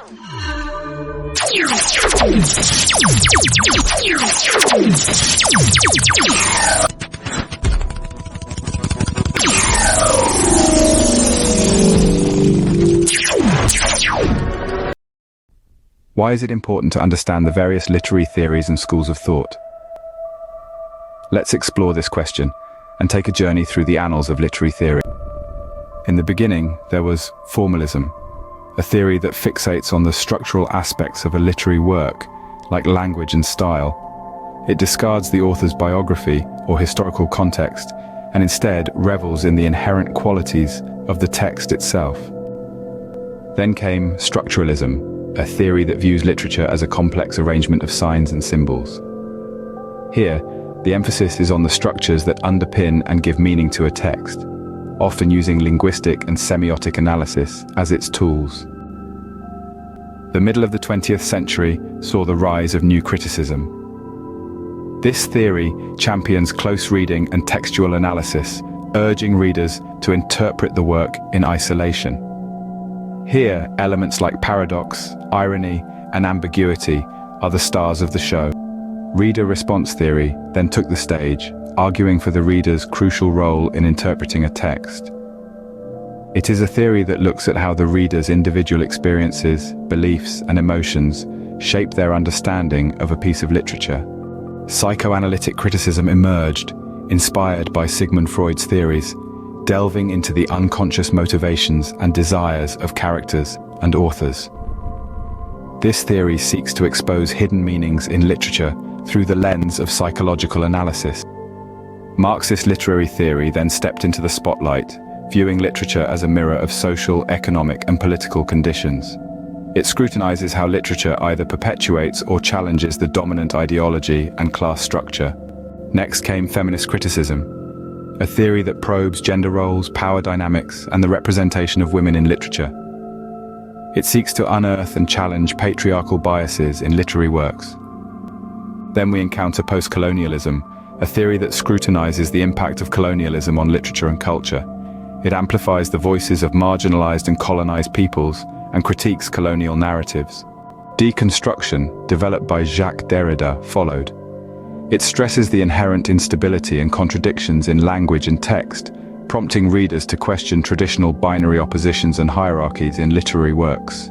Why is it important to understand the various literary theories and schools of thought? Let's explore this question and take a journey through the annals of literary theory. In the beginning, there was formalism, a theory that fixates on the structural aspects of a literary work, like language and style. It discards the author's biography or historical context, and instead revels in the inherent qualities of the text itself. Then came structuralism, a theory that views literature as a complex arrangement of signs and symbols. Here, the emphasis is on the structures that underpin and give meaning to a text, often using linguistic and semiotic analysis as its tools. The middle of the 20th century saw the rise of new criticism. This theory champions close reading and textual analysis, urging readers to interpret the work in isolation. Here, elements like paradox, irony, and ambiguity are the stars of the show. Reader response theory then took the stage, arguing for the reader's crucial role in interpreting a text. It is a theory that looks at how the reader's individual experiences, beliefs, and emotions shape their understanding of a piece of literature. Psychoanalytic criticism emerged, inspired by Sigmund Freud's theories, delving into the unconscious motivations and desires of characters and authors. This theory seeks to expose hidden meanings in literature through the lens of psychological analysis. Marxist literary theory then stepped into the spotlight, viewing literature as a mirror of social, economic, and political conditions. It scrutinizes how literature either perpetuates or challenges the dominant ideology and class structure. Next came feminist criticism, a theory that probes gender roles, power dynamics, and the representation of women in literature. It seeks to unearth and challenge patriarchal biases in literary works. Then we encounter post-colonialism, a theory that scrutinizes the impact of colonialism on literature and culture. It amplifies the voices of marginalized and colonized peoples and critiques colonial narratives. Deconstruction, developed by Jacques Derrida, followed. It stresses the inherent instability and contradictions in language and text, prompting readers to question traditional binary oppositions and hierarchies in literary works.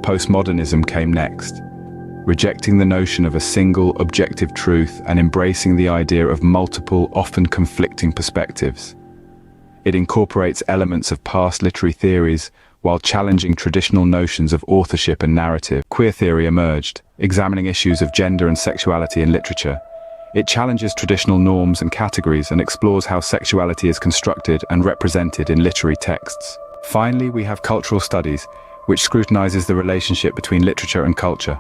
Postmodernism came next, rejecting the notion of a single objective truth and embracing the idea of multiple, often conflicting perspectives. It incorporates elements of past literary theories while challenging traditional notions of authorship and narrative. Queer theory emerged, examining issues of gender and sexuality in literature. It challenges traditional norms and categories and explores how sexuality is constructed and represented in literary texts. Finally, we have cultural studies, which scrutinizes the relationship between literature and culture.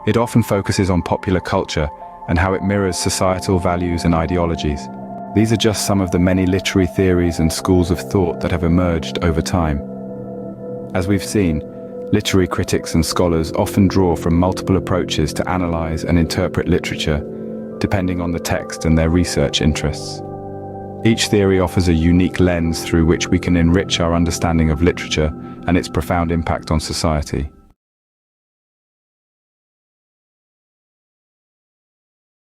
It often focuses on popular culture and how it mirrors societal values and ideologies. These are just some of the many literary theories and schools of thought that have emerged over time. As we've seen, literary critics and scholars often draw from multiple approaches to analyze and interpret literature, depending on the text and their research interests. Each theory offers a unique lens through which we can enrich our understanding of literature and its profound impact on society.